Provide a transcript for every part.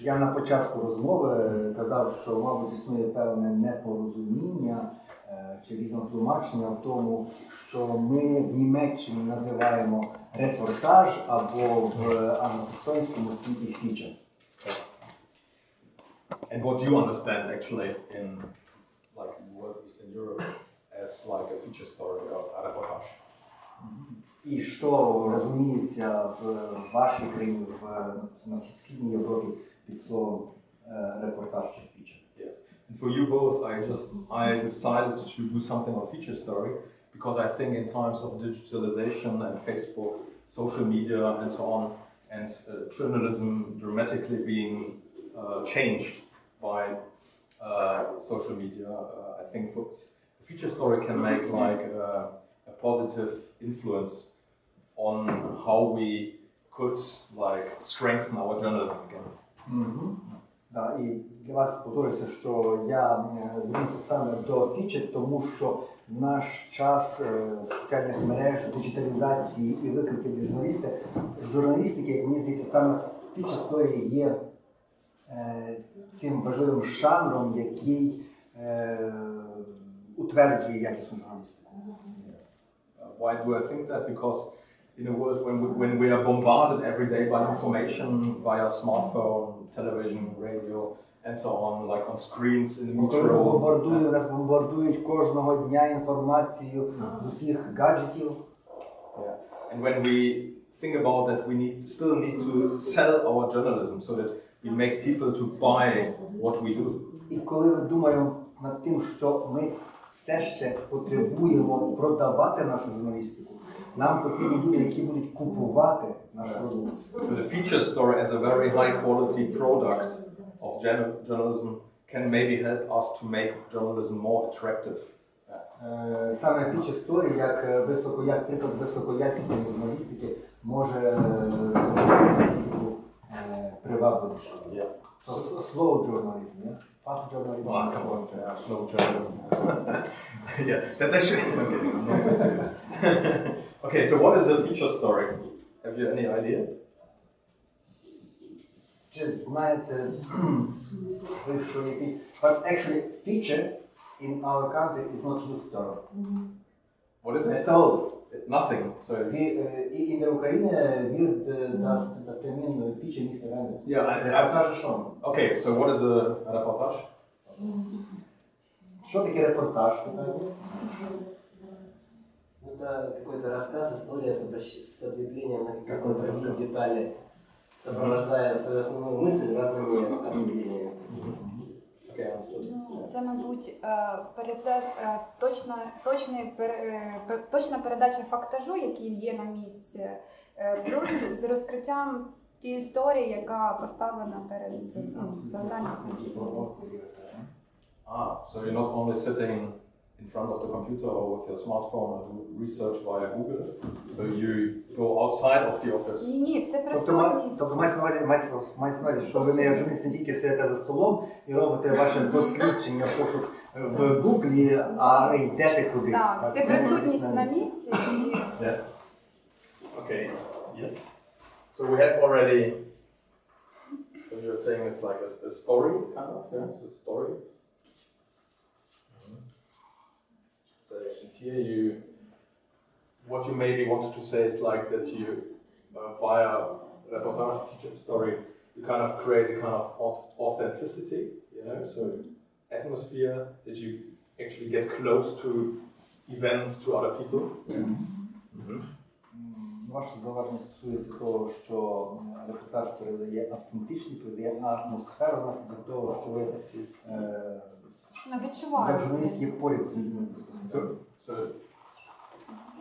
Я на початку розмови казав, що, мабуть, існує певне непорозуміння чи різнотлумачення в тому, що ми в Німеччині називаємо репортаж або в англосаксонському світі фічер. And what do you understand actually in like what Eastern Europe as like a feature story or a reportage? І що розуміється в вашій країні, в Східній Європі під словом репортаж чи фічер? Yes. And for you both, I decided to do something on feature story because I think in times of digitalization and Facebook, social media and so on, and journalism dramatically being changed by social media, I think the feature story can make like a positive influence on how we could like strengthen our journalism again. Да, і для вас повторюється, що я звернувся саме до фічер, тому що наш час соціальних мереж, диджиталізації і викликів для журналістики, як мені здається, саме фічер історії є цим важливим жанром, який утверджує якісну журналістику. Why do I think that? Because in a world when we are bombarded every day by information via smartphone, television, radio, and so on, like on screens in the metro. Нас бомбардують кожного дня інформацією з усіх гаджетів. Yeah. And when we think about that, we still need to sell our journalism so that we make people to buy what we do. І коли ми думаємо над тим, що ми все ще потребуємо продавати нашу журналістику, нам потрібні люди, які будуть купувати наш продукт. So the feature story as a very high quality product of journalism can maybe help us to make journalism more attractive. Саме фічер сторі, як приклад високоякісної журналістики, може журналістику привабливіше. Slow journalism, yeah? Fast journalism. Slow journalism. Yeah, that's actually okay. Okay, so what is a feature story? Have you any idea? Чи знаєте, but actually feature in our country is not used term. What is it? At all. Nothing. So in der Ukraine wird das Termin feature nicht verwendet. Reportage schon. Okay, so what is a reportage? Что такое репортаж? Это какой-то рассказ, история с ответвлением на какой-то детали, сопровождая свою основную мысль разными объявлениями. Це, мабуть, точна передача фактажу, який є на місці, плюс з розкриттям тієї історії, яка поставлена перед завданням. So you're not only sitting in front of the computer or with your smartphone or do research via Google, so you go outside of the office. Ні, це присутність. Тобто мається на увазі, що ви не журналіст не тільки сидите за столом і робите ваше дослідження, пошук в Гуглі, а йдете кудись. Так, це присутність на місці. Yeah. Okay. Yes. So we have already. So you're saying it's like a story, kind of. Yeah, it's a story. So and here what you maybe wanted to say is like that you, via reportage feature story, you kind of create a kind of authenticity, you know, so atmosphere that you actually get close to events, to other people. Ваше зауваження стосується того, що репортаж передає автентичність, передає атмосферу внаслідок того, що ви як журналіст є поряд з людьми безпосередньо. So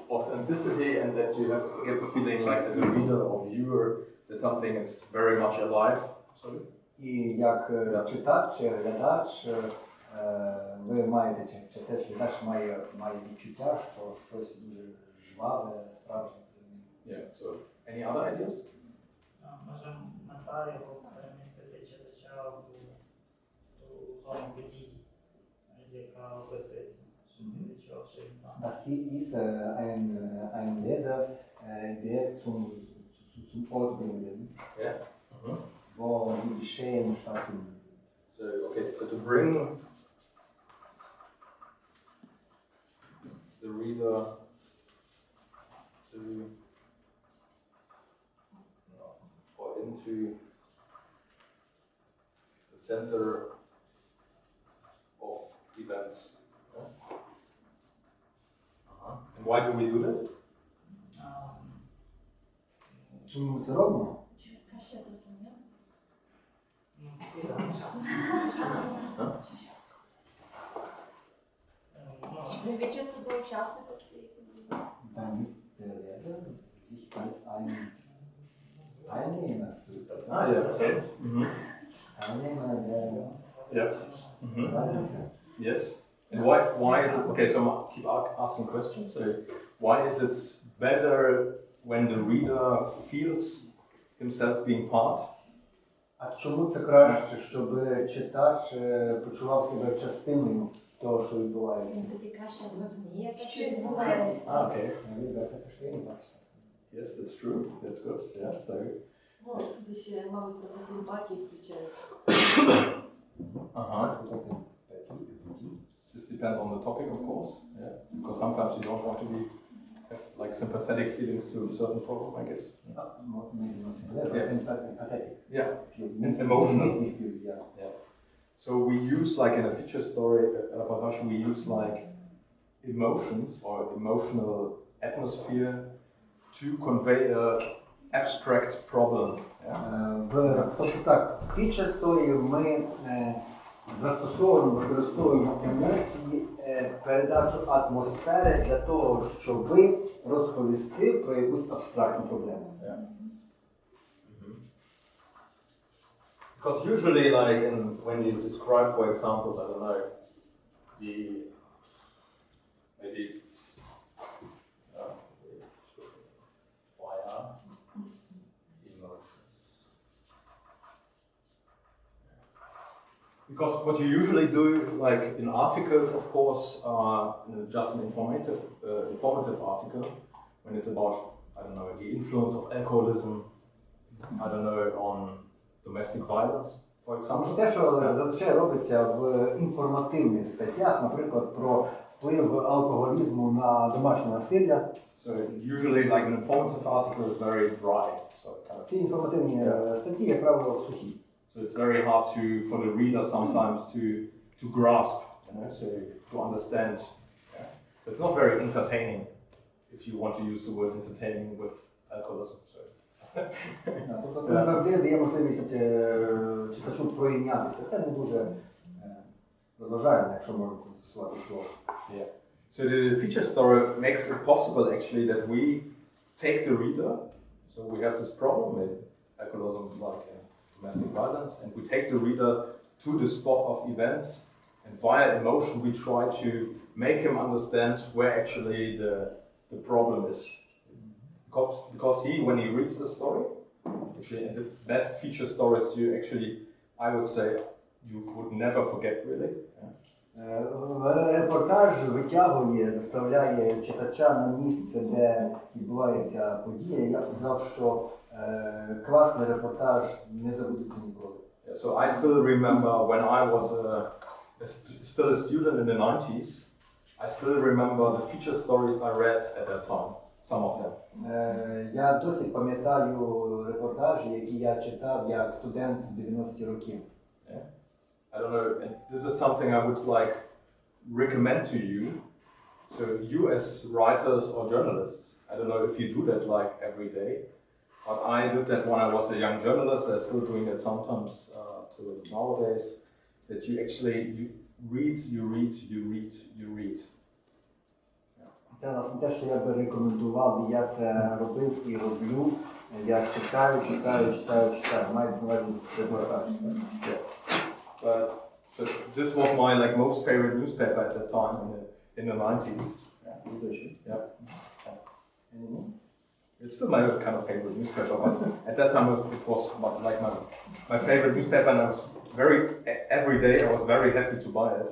authenticity and that you have to get the feeling like as a reader or viewer that something is very much alive. Sorry? І як читач чи глядач ви маєте, чи теж глядач має відчуття, що щось дуже жваве, справжнє. Yeah, so any other ideas? Може мета його перемістити читача в ту зону подій, яка описується, щоб він відчував, що він там. Das ist ein Leser, der zum Ort bringen. Yeah. Wo die Geschehen schaffen. So, okay, so to bring the reader to or into the center of events. Yeah? And why do we do that? Чому ми це робимо? Краще зрозумів. Щоб він відчув себе учасником цієї події. Damit der Leser sich als ein Teilnehmer fühlt. Ah, yeah, okay. Teilnehmer der Yeah. Ereignisse. Yes. And why is it, okay, so I keep asking questions. So why is it better when the reader feels himself being part? А чому це краще, щоб читач почував себе частиною того, що відбувається? Він тоді краще зрозуміє, що відбувається. Ah, okay. Він besser verstehen was. Yes, that's true. That's good. Yeah, so. Ну, тут ще, мабуть, процес емпатії включається. Uh-huh. This depends on the topic, of course. Yeah. Because sometimes you don't want to have like sympathetic feelings to a certain problem, I guess. Empathetic. Yeah. Emotional. Yeah. So we use like in a feature story, reportage, we use like emotions or emotional atmosphere to convey a abstract problem. Yeah? Тобто так, в тій історії ми застосовуємо, використовуємо емоції, передачу атмосфери для того, щоб розповісти про якусь абстрактну проблему. Yeah. Because usually, like when you describe, for examples, I don't know, the maybe fire emotions. Because what you usually do, like in articles, of course, just an informative article, when it's about, I don't know, the influence of alcoholism, I don't know, on domestic violence, for example. Те, що зазвичай робиться в інформативних статтях, наприклад, про вплив алкоголізму на домашнє насилля. So usually, like an informative article is very dry. So kind of. Ці інформативні статті, як правило, сухі. So it's very hard for the reader sometimes to grasp, so to understand. Yeah. So it's not very entertaining, if you want to use the word entertaining with alcoholism. So. Тобто це не завжди дає можливість читачу пройнятися. Це не дуже розважально, якщо можна застосувати слово. Yeah. So the feature story makes it possible actually that we take the reader, so we have this problem with alcoholism like domestic violence, and we take the reader to the spot of events, and via emotion we try to make him understand where actually the problem is. Because when he reads the story, actually, and the best feature stories you actually, I would say, you would never forget really. Yeah. Репортаж витягує, доставляє читача на місце, де відбувається подія. Я б сказав, що класний репортаж не забудеться ніколи. Yeah, so I still remember when I was still a student in the 90s, I still remember the feature stories I read at that time, some of them. Я досі пам'ятаю репортажі, які я читав як студент в 90-ті роки. Yeah. I don't know, and this is something I would like recommend to you. So you as writers or journalists, I don't know if you do that like every day, but I did that when I was a young journalist. I'm still doing it sometimes till nowadays. That you actually read. Це власне те, що я би рекомендував, і я це робив і роблю. Я читаю. Мається на увазі репортаж. But so this was my like most favorite newspaper at that time in the 90s. Yeah. It's still my kind of favorite newspaper, but at that time it was like my favorite newspaper, and I was every day I was very happy to buy it.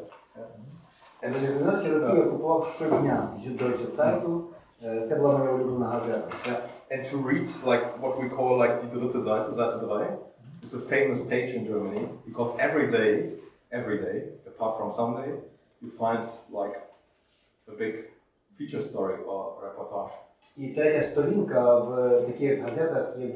В 90-ті роки я купував щодня Süddeutsche Zeitung. Це була моя улюблена газета. And to read like what we call like die dritte Seite, Seite 3. it's a famous page in Germany because every day, apart from Sunday, you find like a big feature story or reportage. І третя сторінка в таких газетах є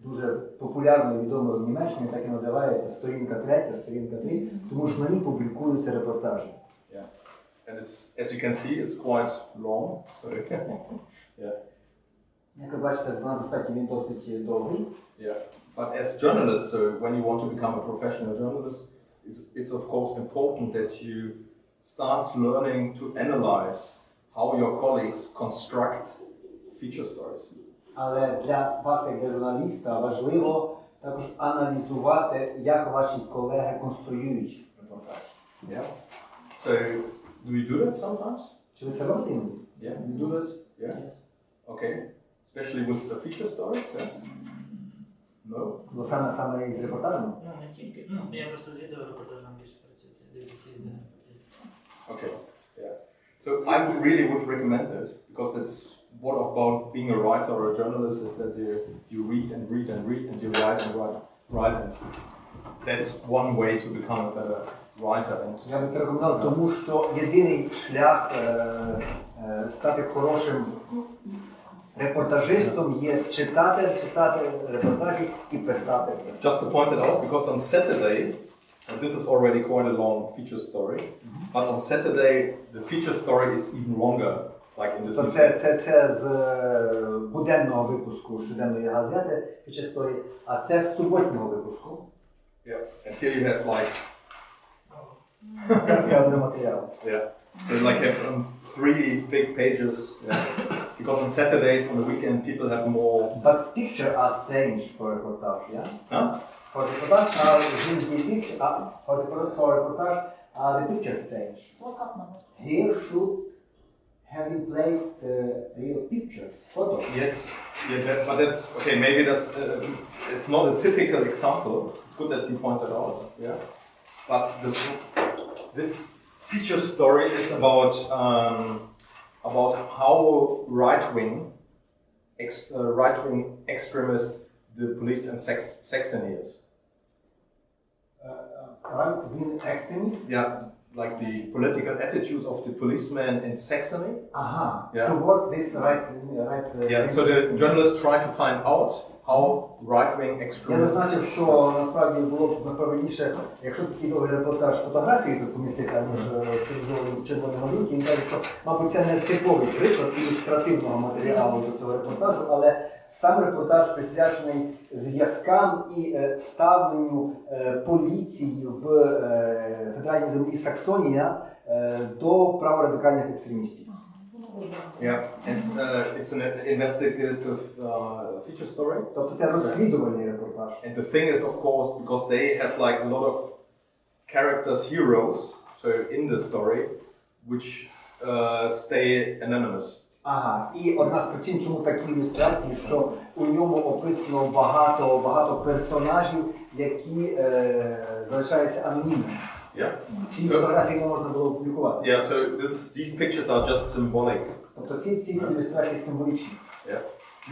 дуже популярною, відомою в Німеччині, так і називається сторінка 3, сторінка 3, тому що на ній публікуються репортажі. Yeah. And it's, as you can see, it's quite long. So yeah. Як ви бачите, вона достатньо він досить довгий. Yeah. But as journalists, so when you want to become a professional journalist, it's of course important that you start learning to analyze how your colleagues construct feature stories. Але для вас, як для журналіста, важливо також аналізувати, як ваші колеги конструюють репортаж. Yeah. So, do you do that sometimes? Чи ви це робите іноді? Yeah. You do this? Yeah. Yes. Okay. Especially with the feature stories? Yeah. No. Бо саме із репортажем? Ну, не тільки. Ну, я просто з відеорепортажем більше працюю. Дивлюся відеорепортажі. Okay. Yeah. So I really would recommend it because it's what about being a writer or a journalist is that you read and read and read and you write and write and that's one way to become a better writer. And Я би це рекомендував, тому що єдиний шлях стати хорошим репортажистом є читати репортажі і писати. just to point it out, because on Saturday, and this is already quite a long feature story, but on Saturday the feature story is even longer, like in this newspaper. Це з буденного випуску щоденної газети Feature Story, а це з суботнього випуску. Yeah, and here you have like Це все один матеріал. yeah, so you like have 3 big pages. Yeah. Because on Saturdays, on the weekend, people have more. But picture are strange for reportage, yeah? Huh? For reportage are usually picture, for reportage are the picture strange. Плакат номер. Here should have been placed real pictures, photos. Yes, yeah, but that's okay. Maybe that's it's not a typical example. It's good that you pointed out. Yeah, but this feature story is about how right-wing extremists the police in Saxony is. Right-wing extremists? Yeah, like the political attitudes of the policemen in Saxony. Aha, Yeah. towards this right. Yeah, so the journalists try to find out how right-wing Я extremists. зазначив, що насправді було б правильніше, якщо такий довгий репортаж фотографії тут помістити, аніж в червоній малюнці, він каже, що, мабуть, це не типовий приклад ілюстративного матеріалу до цього репортажу, але сам репортаж присвячений зв'язкам і ставленню поліції в федеральній землі Саксонія до праворадикальних екстремістів. Yeah, and it's an investigative feature story. Тобто це розслідувальний репортаж. And the thing is, of course, because they have like a lot of characters, heroes, so in the story, which stay anonymous. Ага, і одна з причин, чому такі ілюстрації, що у ньому описано багато персонажів, які залишаються анонімними. Yeah. Чиї фотографії не можна було публікувати. Yeah. So these pictures are just symbolic. Тобто ці ілюстрації символічні. Yeah.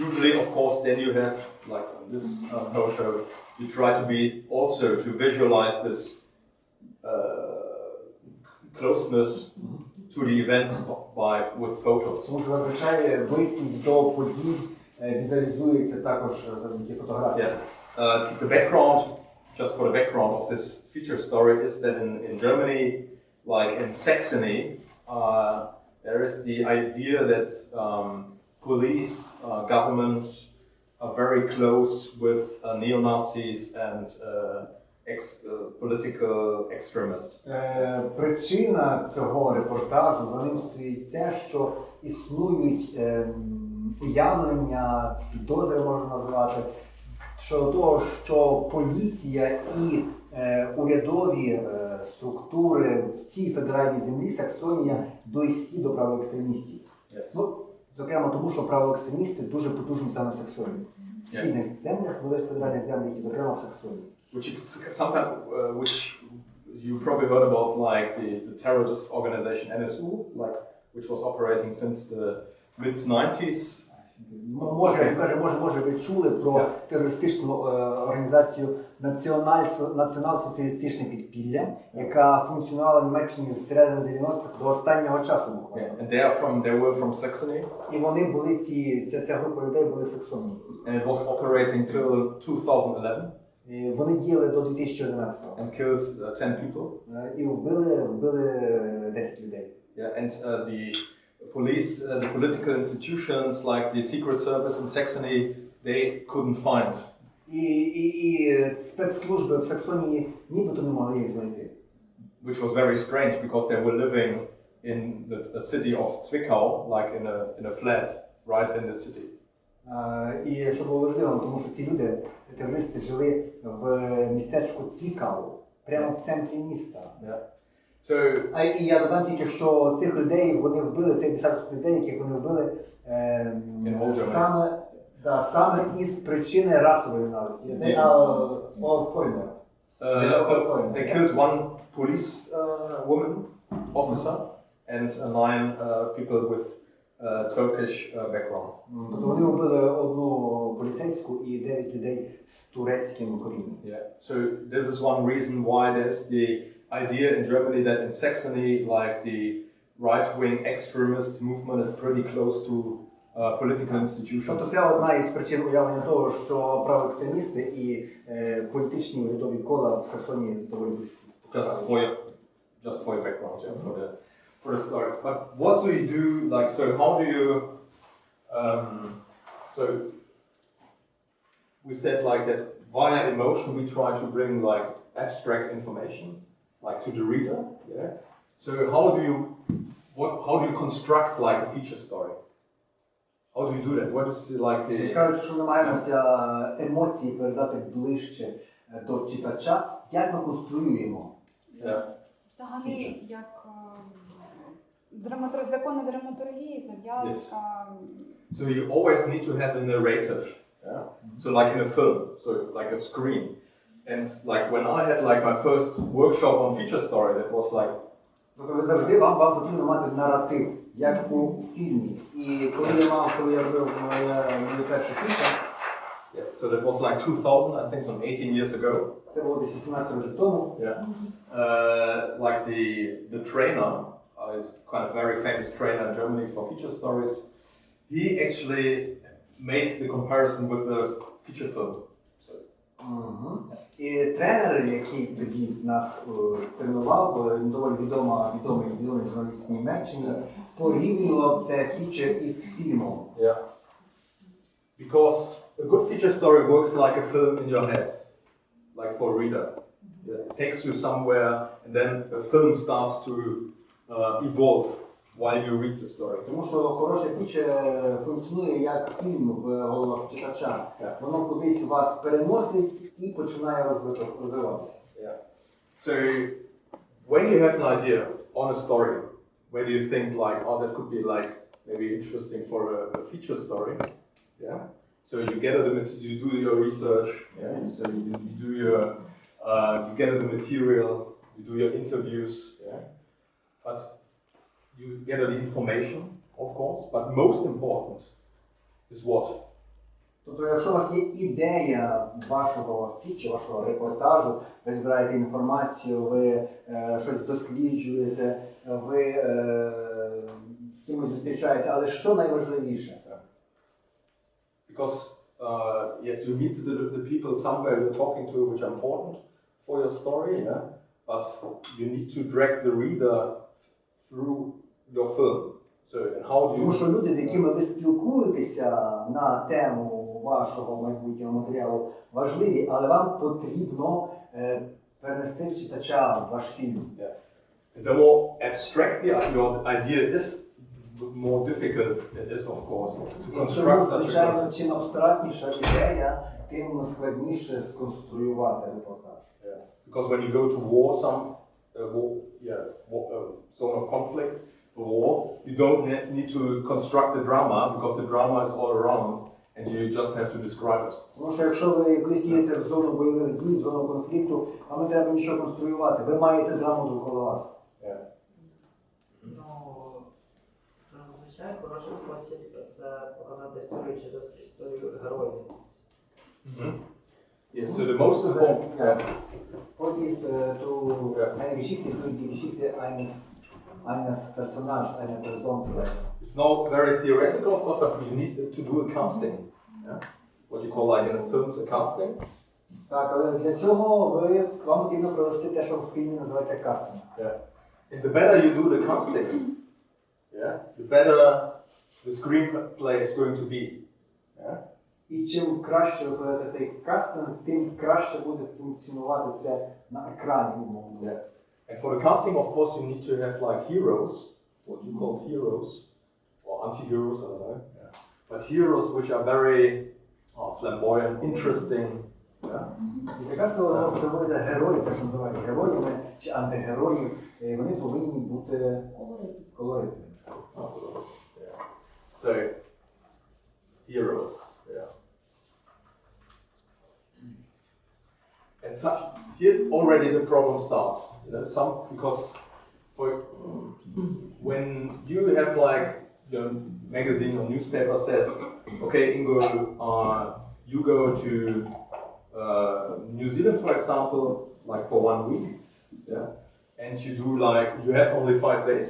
Usually, of course, then you have like on this photo, you try to be also to visualize this closeness to the events with photos. Тому що зазвичай близькість до подій візуалізується також завдяки фотографії. Yeah. The background, just for the background of this feature story, is that in Germany, like in Saxony, there is the idea that police, government are very close with neo-Nazis and political extremists. Причина цього репортажу, за ним стоїть те, що існують уявлення, підозри можна назвати, щодо того, що поліція і урядові структури в цій федеральній землі Саксонія близькі до правоекстремістів. Yes. Ну, зокрема тому, що правоекстремісти дуже потужні саме в Саксонії. В східних землях, великих федеральних землях і, зокрема, в Саксонії. Which you probably heard about, like the terrorist organization NSU, like which was operating since the mid-90s Може ви чули про терористичну організацію націонал-соціалістичне підпілля, яка функціонувала в Німеччині з середини 90-х до останнього часу буквально. And they were from Saxony. І вони були ця група людей були саксонні. And it was operating till 2011. І вони діяли до 2011-го. And killed 10 people. І вбили 10 людей. Yeah, and the police, the political institutions like the Secret Service in Saxony, they couldn't find. І спецслужби в Саксонії нібито не могли їх знайти. Which was very strange because they were living in the city of Zwickau, like in a flat right in the city. І що було важливо, тому що ці люди, терористи, жили в містечку Цвікау, прямо в центрі міста. Yeah. So, І я додам тільки, що цих людей вони вбили, цей десяток людей, яких вони вбили саме із причини расової ненависті. They killed one police woman officer and 9 people with Turkish background. Тобто вони вбили одну поліцейську і 9 людей з турецьким корінням. Yeah. So this is one reason why there's the idea in Germany that in Saxony, like the right-wing extremist movement is pretty close to political institutions. Тобто це одна із причин уявлення того, що правоекстремісти і політичні урядові кола в Саксонії доволі близькі. Just for your background, yeah, for the story. But what do you do? Like, so how do you? So we said like that via emotion we try to bring like abstract information, like to the reader. Yeah. So how do you construct like a feature story? How do you do that? What is like the? Кажуть, що намагаємося емоції передати ближче до читача. Як ми конструюємо? Взагалі, як закони драматургії, зав'язка. So you always need to have a narrative. Yeah. So like in a film, so like a screen. And like when I had like my first workshop on feature story, that was like. Тобто ви завжди вам потрібно мати наратив, як у фільмі. І коли я робив мою першу фічу, so that was like 2000, I think, some 18 years ago. Це було десь 18 років тому. Yeah. Like the trainer, is kind of very famous trainer in Germany for feature stories. He actually made the comparison with the feature film. So. І тренер, який тоді нас тренував, доволі відомий журналіст в Німеччині, порівнював це фічер із фільмом. Yeah. Because a good feature story works like a film in your head, like for a reader. Yeah. It takes you somewhere, and then the film starts to evolve while you read the story. Тому що хороше фічер функціонує як фільм в головах читача. Воно кудись вас переносить і починає розвиватися. Yeah. So when you have an idea on a story, where do you think like, oh, that could be like maybe interesting for a feature story? Yeah. So you get you do your research. Yeah. So you get the material. You do your interviews. Yeah. But you get the information, of course. But most important is what? Тобто, якщо у вас є ідея вашого фічі, вашого репортажу, ви збираєте інформацію, ви щось досліджуєте, ви з кимось зустрічаєтеся, але що найважливіше? Because yes, you meet the people somewhere you're talking to, which are important for your story, yeah. But you need to drag the reader through your film. So, and how do you? Тому що люди, з якими ви спілкуєтеся на тему вашого майбутнього матеріалу, важливі, але вам потрібно перенести читача в ваш фільм. Yeah. The more abstract your idea is, the more difficult it is, of course, to construct such a film. Звичайно, чим абстрактніша ідея, тим складніше сконструювати репортаж. Yeah. Because when you go to war, zone of conflict, war, you don't need to construct the drama because the drama is all around and you just have to describe it. Тому що якщо ви колись їдете в зону бойових дій, в зону конфлікту, вам не треба нічого конструювати, ви маєте драму довкола вас. Yeah. Ну, це зазвичай хороший спосіб це показати історію через історію героїв. Yes, so the most important. Ja. Point is eine Geschichte durch die Geschichte eines Personages, einer Person vielleicht. It's not very theoretical, of course, but you need to do a casting. Yeah? What you call like in films a casting. Так, але для цього вам потрібно провести те, що в фільмі називається кастинг. Yeah. And the better you do the casting, yeah, the better the screenplay is going to be. Yeah? І чим краще ви проведете цей кастинг, тим краще буде функціонувати це на екрані, умовно. Yeah. And for the casting, of course, you need to have like heroes, what you call heroes, or anti-heroes, I don't know. Yeah. But heroes which are very flamboyant, interesting. Yeah. І якраз коли проводяться герої, те, що називають героями чи антигерої, вони повинні бути колоритними. Yeah. So, heroes. Yeah. And so here already the problem starts. You know, because when you have like your magazine or newspaper says, okay, Ingo, you go to New Zealand, for example, like for 1 week, yeah, and you have only 5 days,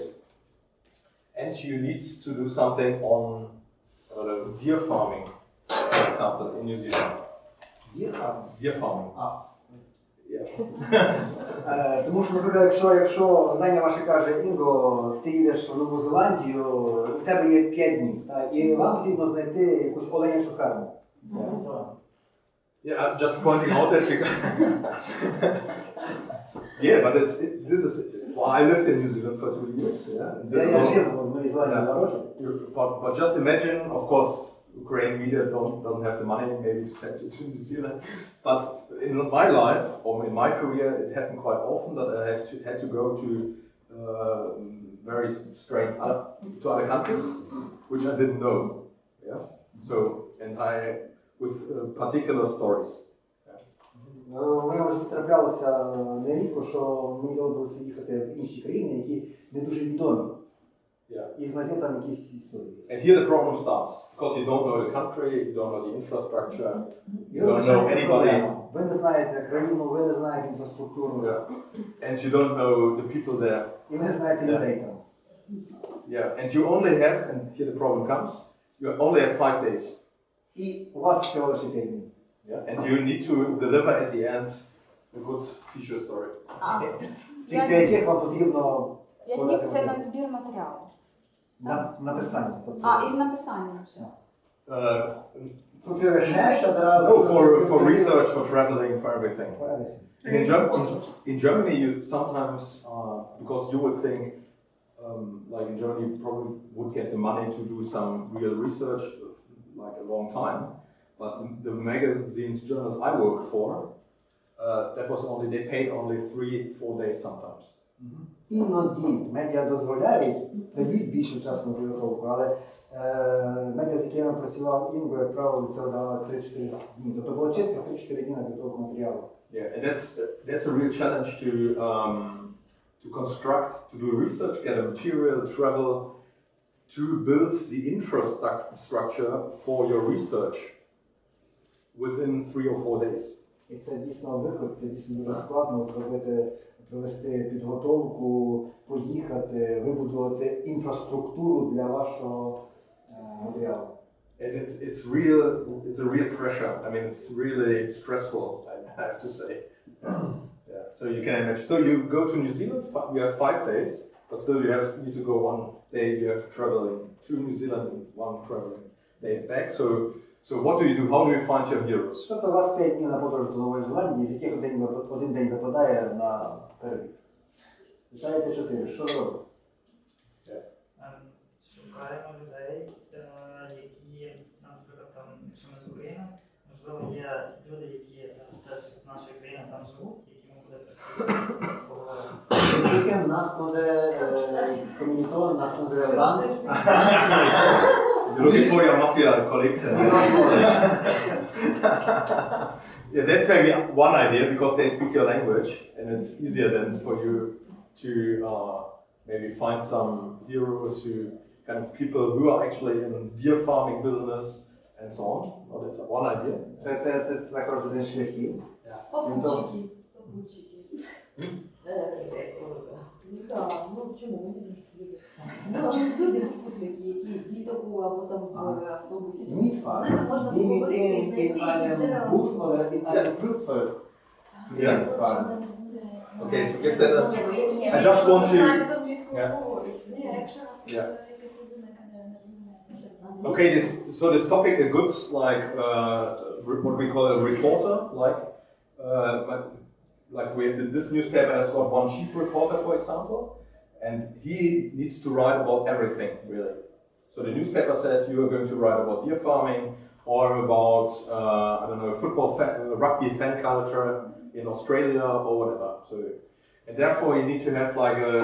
and you need to do something on deer farming, for example, in New Zealand. Deer farming. Yes. Тому що, наприклад, якщо видання ваше каже, Інго, ти їдеш в Нову Зеландію, у тебе є 5 днів, і вам потрібно знайти якусь оленячу ферму. Yeah, I'm just pointing out that because yeah, but this is well, I lived in New Zealand for 2 years. Yeah, Я жив в Новій Зеландії 2 роки. But just imagine, of course, Ukrainian media doesn't have the money maybe to send you to New Zealand. But in my life or in my career, it happened quite often that I had to go to very strange to other countries, which I didn't know. Yeah. So with particular stories. В моєму житті траплялося нерідко, що мені доводилося їхати в інші країни, які не дуже відомі. І знайти там якісь історії. And here the problem starts, because you don't know the country, you don't know the infrastructure, you don't know anybody. Ви не знаєте країну, ви не знаєте інфраструктуру. And you don't know the people there. І ви не знаєте людей там. Yeah, and you only have, and here the problem comes, you only have 5 days. І у вас всього лише 5 днів. Yeah, and you need to deliver at the end a good feature story. Після яких вам потрібно 5 днів це на збір матеріалу. написання. І з написанням ще. No, for research, for traveling, for everything. And in Germany, you sometimes, because you would think, like in Germany, you probably would get the money to do some real research, like a long time. But the magazines, journals I worked for, that was they paid only 3-4 days sometimes. Іноді медіа дозволяють, дають більше часу на підготовку, але медіа, з якими працював Інго, як правило, цього давали 3-4 дні. Тобто було чистих 3-4 дні на підготовку матеріалу. Yeah, and that's a real challenge to construct, to do research, get a material, travel, to build the infrastructure for your research within 3 or 4 days. І це дійсно виклик, це дійсно дуже складно провести підготовку, поїхати, вибудувати інфраструктуру для вашого матеріалу. And it's a real pressure. I mean, it's really stressful, I have to say. Yeah. So you can imagine. So you go to New Zealand, you have 5 days, but still you need to go 1 day, you have traveling to New Zealand and 1 traveling day back. So what do you do? How do you find your heroes? Тобто у вас 5 днів на подорож до Нової Зеландії, з яких один день випадає на перелік. Залишається 4. Що робите? Шукаємо людей, які, наприклад, там, якщо ми з України, можливо, є люди, які теж з нашої країни там живуть, яким буде простіше поговорити. Язики nach unserer Kommilitonen, nach unserer Land. You're looking for your mafia colleagues. Yeah, that's maybe one idea, because they speak your language, and it's easier then for you to maybe find some heroes who kind of people who are actually in deer farming business and so on. Well, that's one idea. Це також один шляхів. Попутчики. Так, ну чому мені завжди люди попутники, які в літаку або там в автобусі. З ними можна поговорити, знайти їх джерела. Okay, to give that I just want to... Okay, this topic is good, like what we call a reporter, like this newspaper has got one chief reporter, for example, and he needs to write about everything, really. So the newspaper says you are going to write about deer farming or about, I don't know, rugby fan culture in Australia or whatever. So, and therefore you need to have like a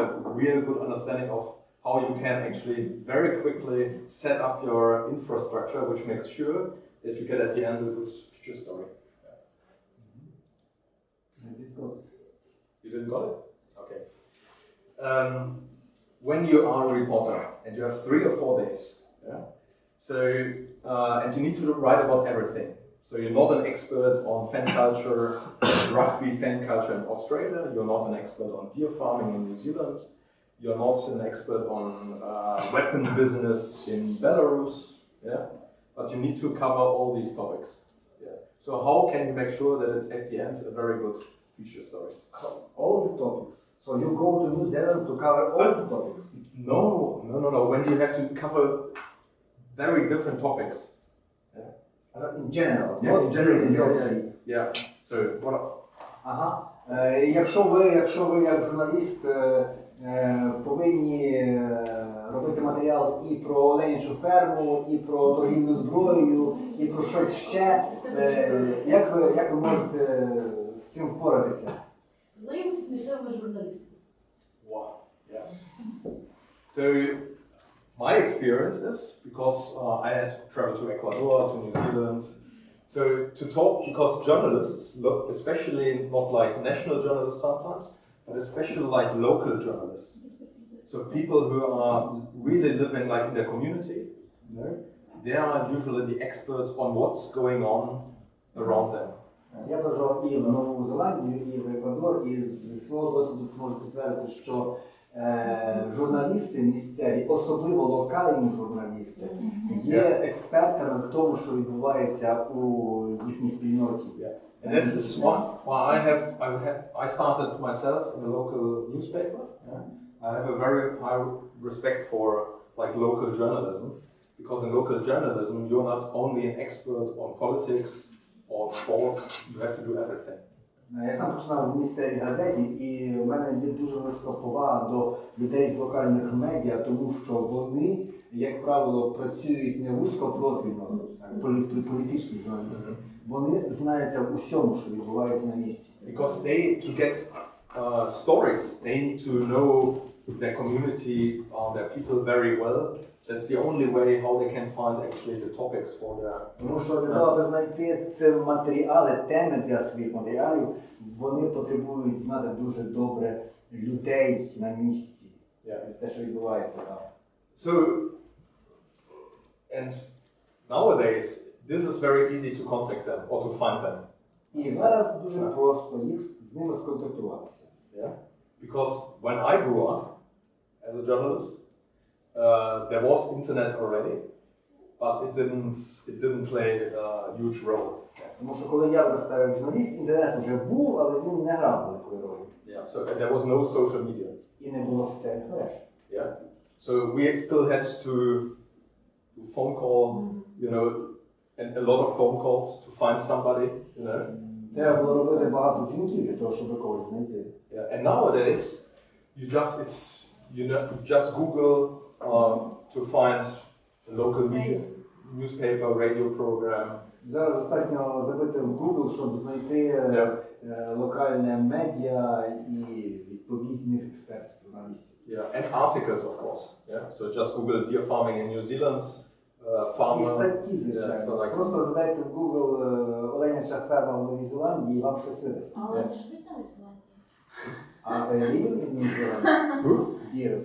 real good understanding of how you can actually very quickly set up your infrastructure, which makes sure that you get at the end a good feature story. You didn't got it? Okay. When you are a reporter and you have 3 or 4 days, yeah. So and you need to write about everything. So you're not an expert on fan culture, rugby fan culture in Australia. You're not an expert on deer farming in New Zealand. You're not an expert on weapon business in Belarus. Yeah. But you need to cover all these topics. Yeah. So how can you make sure that it's at the end a very good feature story? All the topics. So you go to New Zealand to cover all the topics? No. When you have to cover very different topics. In general. Yeah, in general. Yeah. So what? Ага. Якщо ви як журналіст повинні робити матеріал і про оленячу ферму, і про торгівлю зброєю, і про щось ще, як ви можете з цим впоратися? Знайомитися з місцевими журналістами. Wow. Yeah. So my experience is, because I had to travel to Ecuador, to New Zealand, so to talk, because journalists look, especially not like national journalists sometimes, but especially like local journalists. So people who are really living like in their community, you know, they are usually the experts on what's going on around them. Я проживав і в Нову Зеландію, і в Еквадор, і з свого досвіду можу підтвердити, що журналісти місцеві, особливо локальні журналісти, є експертами в тому, що відбувається у їхній спільноті. And this is why I started myself in a local newspaper. Yeah. I have a very high respect for like local journalism, because in local journalism you're not only an expert on politics or sports, you have to do everything. Я сам починав в місцевій газеті, і в мене є дуже велика повага до людей з локальних медіа, тому що вони, як правило, працюють не вузькопрофільно, політичні журналісти. Вони знаються в усьому, що відбувається на місці. Because they, to get stories, they need to know their community, their people very well. That's the only way how they can find actually the topics for their... Тому що для того, аби знайти матеріали, теми для своїх матеріалів, вони потребують знати дуже добре людей на місці. Те, що відбувається там. So, and nowadays, this is very easy to contact them or to find them. І зараз дуже просто з ними сконтактуватися. Yeah? Because when I grew up as a journalist, there was internet already, but it didn't play a huge role. Тому що коли я виростав як журналіст, інтернет вже був, але він не грав великої ролі. Yeah, so there was no social media. І не було соціальних мереж. Yeah. So we still had to phone call, you know, and a lot of phone calls to find somebody, you know. Треба було робити багато дзвінків для того, щоб когось знайти. Yeah. And nowadays, you just Google to find a local media, newspaper, radio program. Зараз достатньо забити в Google, щоб знайти локальне медіа і відповідних експертів, журналістів. Yeah, and articles, of course. Yeah, so just Google deer farming in New Zealand, farmer. І статті, звичайно. Yeah, so like... Просто задайте в Google оленяча ферма в Новій Зеландії і вам щось видасть. Але не живуть на Зеландії. А це living in New Zealand? Years.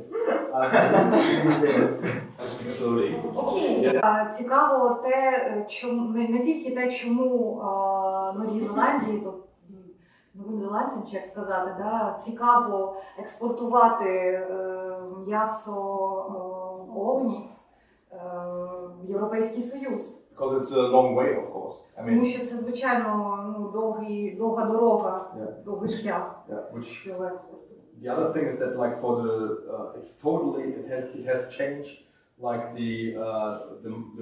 Slowly. Окей, цікаво те, чому не тільки те, чому Новій Зеландії, то новим зеландцям, чи як сказати, да, цікаво експортувати м'ясо оленів в Європейський Союз. Because it's a long way, of course. I mean, Тому що це, звичайно, довга дорога, довгий шлях which цього експорту. the other thing is that like for the it's totally it has changed like the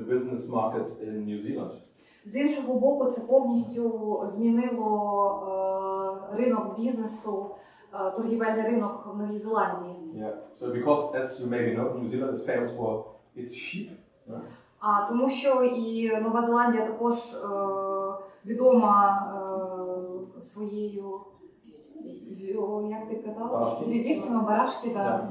business market in New Zealand. З іншого боку, це повністю змінило ринок бізнесу, торгівельний ринок в Новій Зеландії. Yeah. So because as you maybe know, New Zealand is famous for its sheep. Right? Тому що і Нова Зеландія також відома своєю, як ти казала? Вівцями, барашки, так.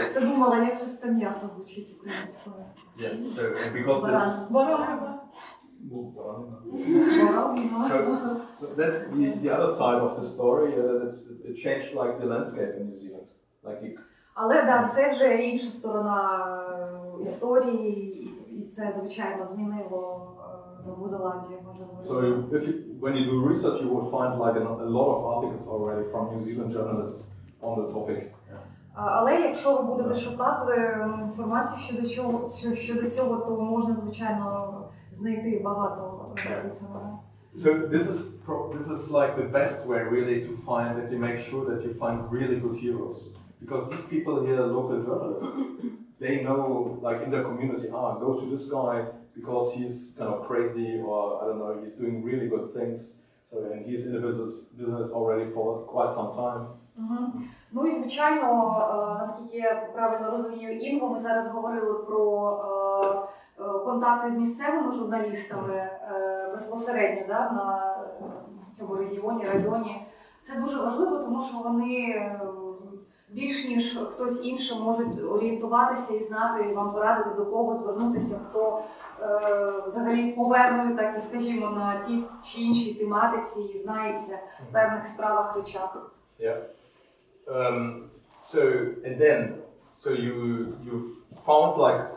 Все думала, як же це м'ясо звучить українською. Yeah. So because Баранина. So that's the other side of the story. That it changed like the landscape in New Zealand. Like Але да, це вже інша сторона історії, і це, звичайно, змінило Нову Зеландію. So when you do research, you will find like a lot of articles already from New Zealand journalists on the topic. Але якщо ви будете шукати інформацію щодо цього, то можна, звичайно, знайти багато написаного. So this is like the best way really to find that you make sure that you find really good heroes, because these people here, local journalists, they know like in their community, go to this guy because he's kind of crazy, or I don't know, he's doing really good things. So and he's in the business already for quite some time. Ну і звичайно, наскільки я правильно розумію, Інго, ми зараз говорили про контакти з місцевими журналістами безпосередньо на цьому районі. Це дуже важливо, тому що вони більш ніж хтось інший можуть орієнтуватися і знати, і вам порадити, до кого звернутися, хто взагалі повернений, так і скажімо, на ті чи іншій тематиці і знається в певних справах, речах. Yeah. So and then you found like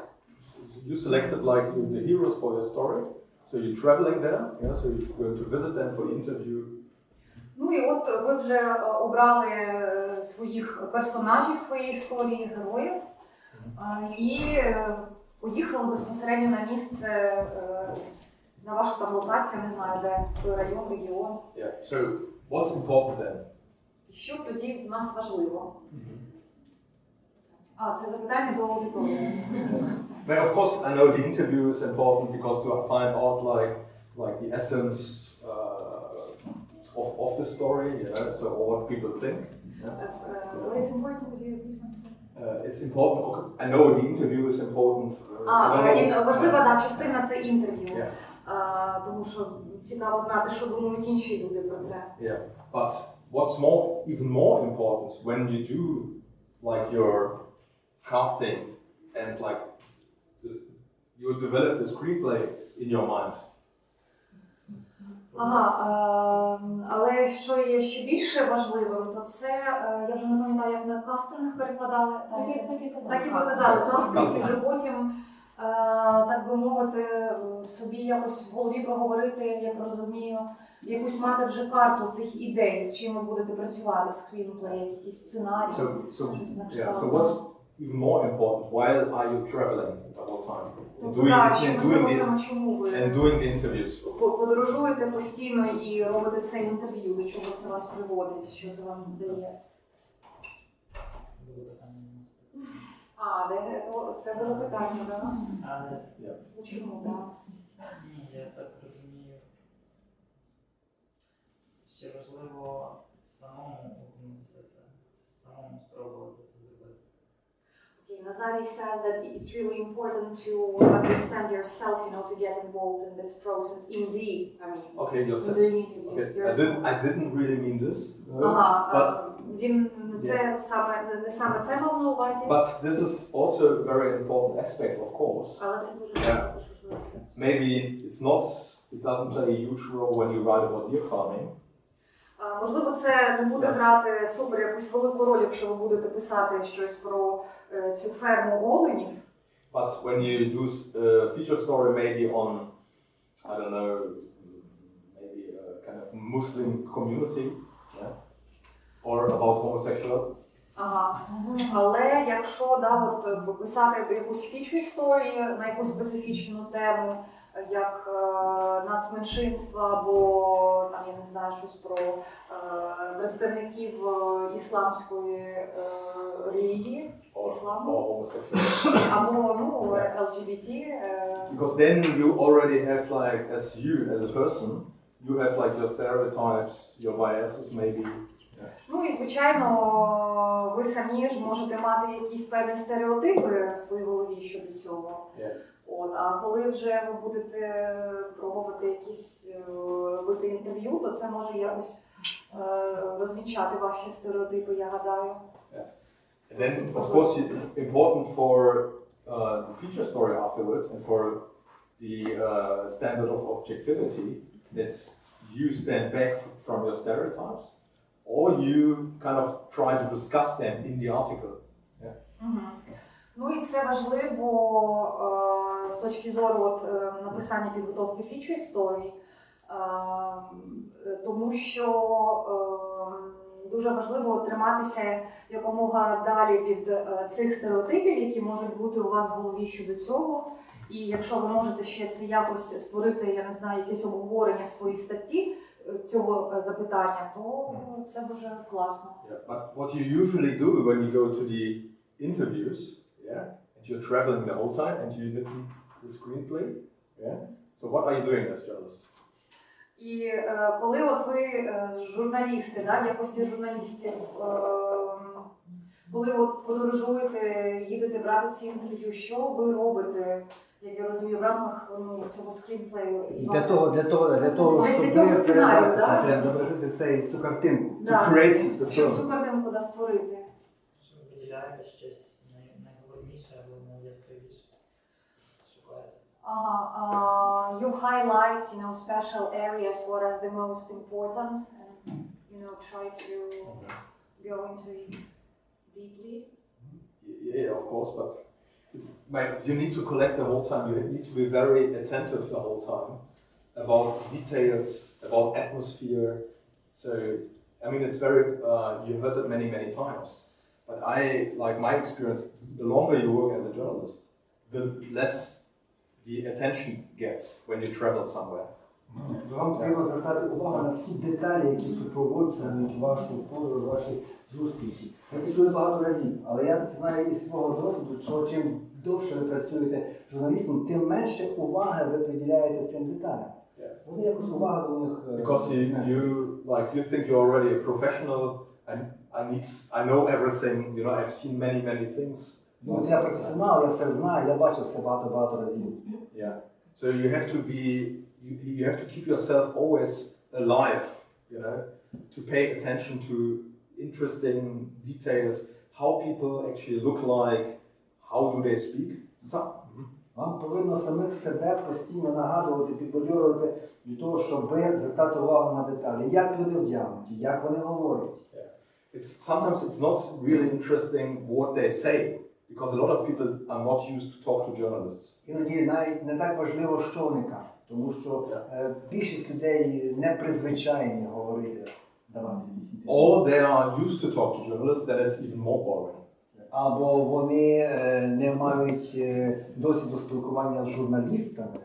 you selected like the heroes for your story. So you're traveling there, so you're going to visit them for the interview. Ну і от ви вже обрали своїх персонажів своєї історії, героїв, і поїхали безпосередньо на місце, на вашу там локацію, не знаю де, район, регіон. Yeah. So what's important then? Що тоді в нас важливо? Це запитання до аудиторії. But of course, I know the interview is important because to find out like the essence of the story, so what people think. What is important? Would you repeat once? It's important. I know the interview is important. Важлива частина це інтерв'ю, Yeah. тому що цікаво знати, що думають інші люди про це. Yeah, but what's even more important when you do like your casting and like you develop the screenplay in your mind. Але що є ще більше важливим, то це, я вже не пам'ятаю, як на кастинг перекладали. Так і ви казали, кастинг, і вже потім, так би мовити, собі якось в голові проговорити, як розумію, якусь мати вже карту цих ідей, з чим ви будете працювати, скрінплей, якийсь сценарій. So what's even more important, while are you traveling the whole time? And doing the interviews. Подорожуєте постійно і робите це інтерв'ю, до чого це вас приводить, що це вам дає. Це було питання, так? Чому, так? Ні, я так розумію. Ще важливо самому окунутися це, самому спробувати це зробити. Okay, Nazari says that it's really important to understand yourself, to get involved in this process. Indeed, I mean, okay, in doing interviews. I didn't really mean this. Він не саме це мав на увазі. But this is also a very important aspect, of course. Але це дуже важливий аспект. Maybe it doesn't play a huge role when you write about deer farming. Можливо, це не буде грати супер якусь велику роль, якщо ви будете писати щось про цю ферму оленів. But when you do a feature story maybe on, I don't know, maybe a kind of Muslim community, yeah? Or about homosexuality. Ага. Але якщо писати якусь feature story на якусь специфічну тему, як нацменшинства або там, я не знаю, щось про представників ісламської релігії, ісламу, або LGBT. Because then you already have like, as a person, you have like your stereotypes, your biases maybe. Ну і, звичайно, ви самі ж можете мати якісь певні стереотипи в своїй голові щодо цього. А коли вже ви будете пробувати якісь робити інтерв'ю, то це може якось розвінчати ваші стереотипи, я гадаю. And then, of course, it's important for the feature story afterwards and for the standard of objectivity that you stand back from your stereotypes, or you kind of try to discuss them in the article. Ну і це важливо з точки зору написання підготовки feature story, тому що дуже важливо триматися якомога далі від цих стереотипів, які можуть бути у вас в голові щодо цього. І якщо ви можете ще це якось створити, я не знаю, якесь обговорення в своїй статті цього запитання, то це дуже класно. But what you usually do when you go to the interviews, and you're traveling the whole time and you need the screenplay, so what are you doing as journalists? І коли от ви журналісти, в якості журналістів, коли от подорожуєте, їдете брати ці інтерв'ю, що ви робите, як я розумію, в рамках цього скрінплею? Для того, щоб зобразити цю картинку, щоб цю картинку створити. Що ви виділяєте щось найголовніше або найяскравіше? Шукаєте? You highlight, special areas, what is the most important, and try to go into it deeply. Yeah, of course, but you need to collect the whole time. You need to be very attentive the whole time about details, about atmosphere. So, I mean, it's very. You heard it many times. But my experience, the longer you work as a journalist, the less the attention gets when you travel somewhere. Вам треба звертати увагу на всі деталі, які супроводжують вашу подорож, ваші зустрічі. Ви це чули багато разів, але я знаю із свого досвіду, що чим довше ви працюєте журналістом, тим менше уваги ви приділяєте цим деталям. Вони якось увага до них... Because you think you're already a professional and I know everything, I've seen many things. Я професіонал, я все знаю, я бачив все багато разів. Yeah. So you have to keep yourself always alive, to pay attention to interesting details, how people actually look like, how do they speak. Вам повинно самих себе постійно нагадувати, підбадьорювати для того, щоб звертати увагу на деталі. Як люди вдягнуті, як вони говорять. Sometimes it's not really interesting what they say, because a lot of people are not used to talk to journalists. Іноді навіть не так важливо, що вони кажуть, тому що більшість людей не призвичайні говорити, давати якісь ідеї. Or they are used to talk to journalists, then it's even more boring. Або вони не мають досвіду спілкування з журналістами,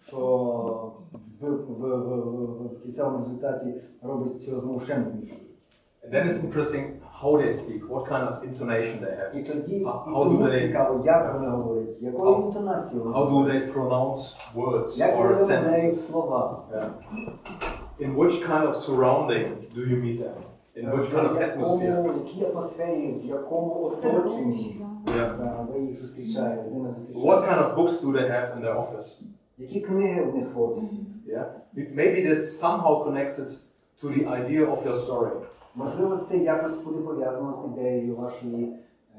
що в кінцевому результаті робить цю розмову ще нуднішою. And then it's interesting how they speak, what kind of intonation they have. І тоді цікаво, як вони говорять, якою інтонацією. How do they pronounce words як or вони sentences? вимовляють слова. In which kind of surrounding do you meet them? In which kind of atmosphere? В якій атмосфері, в якому оточенні ви їх зустрічаєте, з ними зустрічаєте. What kind of books do they have in their office? Які книги в них в офісі? Maybe that's somehow connected to the idea of your story. Можливо, це якось буде пов'язано з ідеєю вашої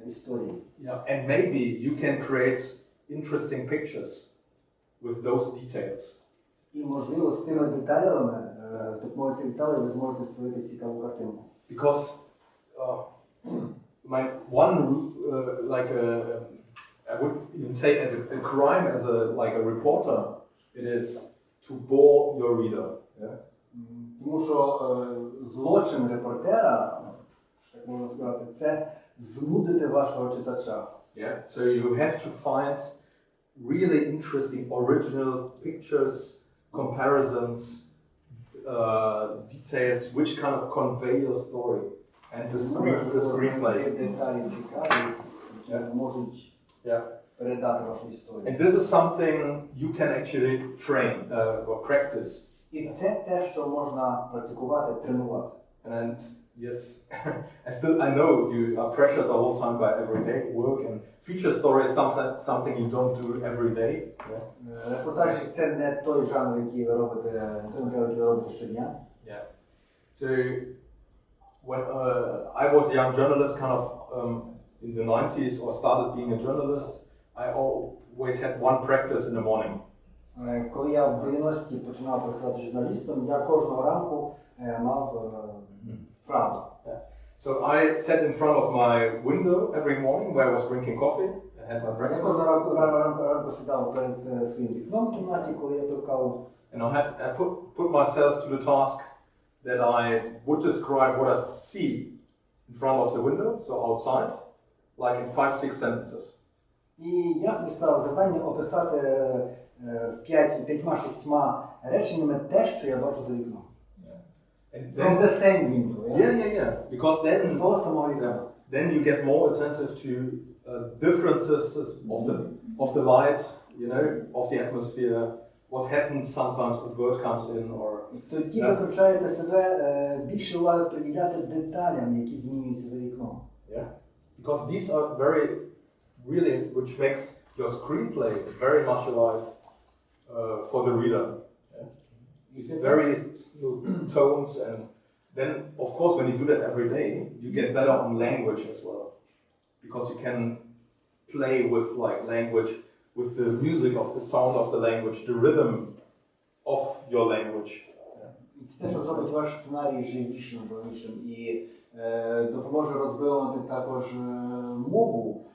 історії. And maybe you can create interesting pictures with those details. І, можливо, з цими деталями З допомогою цих деталей ви зможете створити цікаву картинку. Because my one I would even say as a crime, as a reporter, it is to bore your reader. Yeah? Тому що злочин репортера, так можна сказати, це знудити вашого читача. Yeah. So you have to find really interesting original pictures, comparisons, details, which kind of convey your story and the screenplay. Деталі цікаві, які можуть передати вашу історію. And this is something you can actually train or practice. І це те, що можна практикувати, тренувати. And yes, I know you are pressured the whole time by everyday work, and feature story is something you don't do every day. Yeah. Репортажі – це не той жанр, який ви робите, щодня. Yeah. So when I was a young journalist, kind of in the 90s, or started being a journalist, I always had one practice in the morning. Коли я в 90-ті починав працювати журналістом, я кожного ранку мав вправу. So I sat in front of my window every morning where I was drinking coffee and had my Я breakfast. кожного ранку сідав перед своїм вікном в кімнаті, коли я пив каву. And I put myself to the task that I would describe what I see in front of the window, so outside, like in 5-6 sentences. І я собі ставив завдання описати 5-6 реченнями те, що я бачу за вікном. From the same window. Yeah. Because then, З того самого вікна. then you get more attentive to differences of the light, you know, of the atmosphere, what happens sometimes a bird comes in or... І тоді ви привчаєте себе більше уваги приділяти деталям, які змінюються за вікном. Yeah. Because these are really, which makes your screenplay very much alive for the reader. Yeah. It's very smooth tones, and then, of course, when you do that every day, you get better on language as well, because you can play with language, with the music of the sound of the language, the rhythm of your language. І це те, що зробить ваш сценарій живішим, живішим і допоможе розвинути також мову,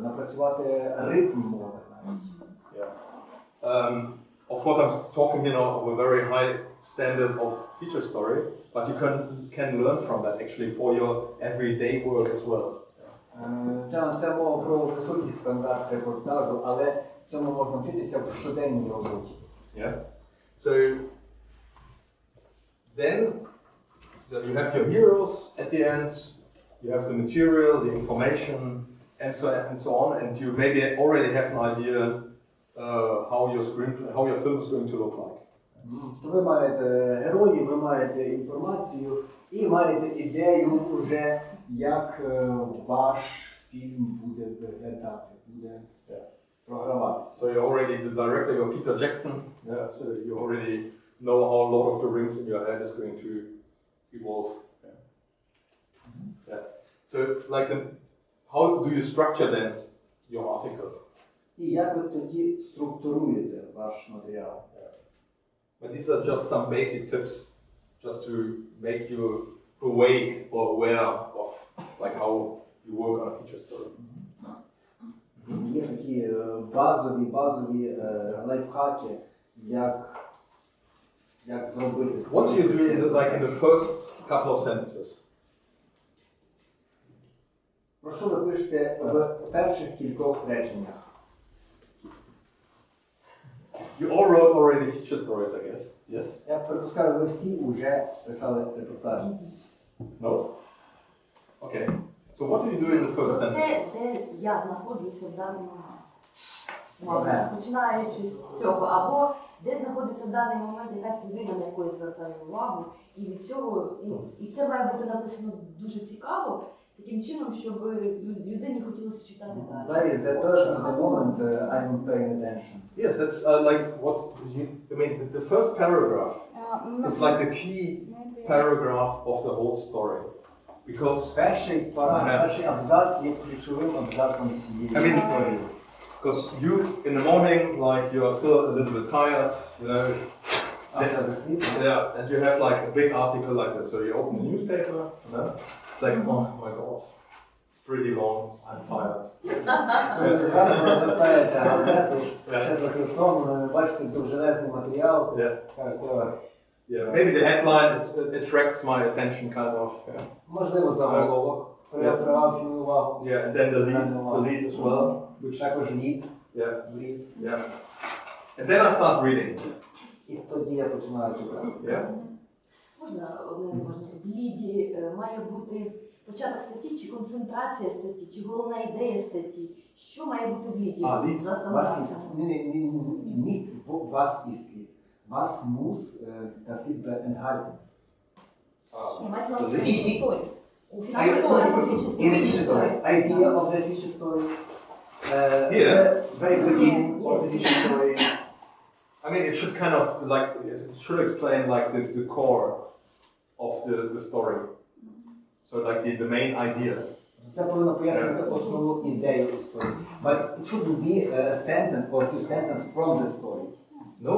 напрацювати ритм мови. Yeah. Of course, I'm talking of a very high standard of feature story, but you can learn from that actually for your everyday work as well. Це мова про високий стандарт репортажу, але цьому можна вчитися в щоденній роботі. Yeah. So then you have your heroes at the end, you have the material, the information, and so on, and you maybe already have an idea how your film is going to look like. То ви маєте героїв, ви маєте інформацію і маєте ідею вже, як ваш фільм буде виглядати, буде програватися. So you're already the director, you're Peter Jackson, yeah, so you already know how Lord of the Rings in your head is going to evolve. Yeah. So how do you structure then your article? І як ви тоді структуруєте ваш матеріал? But these are just some basic tips, just to make you awake or aware of how you work on a feature story. Є такі базові лайфхаки, як зробити. What do you do in the first couple of sentences? Про що ви пишете в перших кількох реченнях? You all wrote already feature stories, I guess. Yes? Я припускаю, ви всі вже писали репортажі. No? Okay. So what do you do in the first sentence? Де я знаходжуся в даний момент? Починаючи з цього, або де знаходиться в даний момент якась людина, на яку я звертаю увагу, і від цього, і це має бути написано дуже цікаво, таким чином, щоб людині хотілося читати далі. That is the person, the moment I'm paying attention. Yes, that's the first paragraph is like the key paragraph of the whole story. Because перший абзац є ключовим абзацом цієї історії. Because you, in the morning, you're still a little bit tired, After the sleep. Yeah, and you have like a big article like this. So you open the newspaper, it's like, oh my god, it's pretty long, I'm tired. Зранку розвертаєте газету, ще трохи в тому, бачите довжелезний матеріал, Yeah, кажете, yeah. Maybe the headline attracts my attention, kind of. Yeah, можливо, заголовок, приваб мою увагу. yeah. And then the lead as well, which Також лід, yeah, вріз. yeah. And then I start reading. І тоді я починаю читати. Yeah. Можна в ліді має бути початок статті, чи концентрація статті, чи головна ідея статті. Що має бути в ліді? Лід. За Was стандартами. ist, nicht was ist Lied. Was muss das Lied enthalten? Мається на The увазі lead. feature stories. Саме Feature story. Idea of the feature story. Here. Very beginning of the Yes. feature story. I mean, it should kind of like it should explain like the core of the story. So like the main idea. Це повинно пояснити основну ідею історії. But it shouldn't be a sentence or two sentences from the story. No.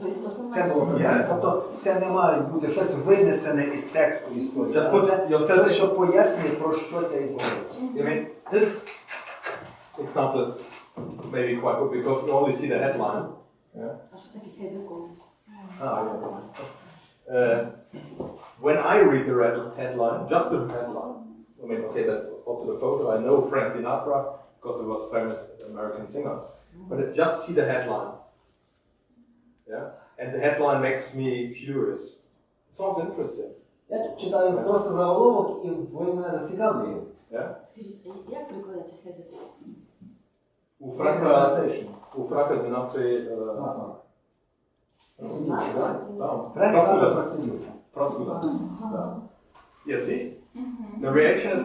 Тобто основна Це було Yeah. Тобто це не має бути щось винесене із тексту історії. Just А put це yourself- щось, що пояснює, про що ця історія. I mean, this example is maybe quite good because you only see the headline. Yeah. А що таке хезикол? When I read the headline, just the headline, I mean, okay, that's also the photo. I know Frank Sinatra because he was a famous American singer. But I just see the headline. Yeah? And the headline makes me curious. It sounds interesting. Я читаю просто заголовок і ви мене зацікавлює. Yeah? Скажіть, як прикладається хезикол? У Франка Синатри Насмак. там. Френк Простуда. Синатра простудився. Простуда. Да. Yeah, see? The reaction is,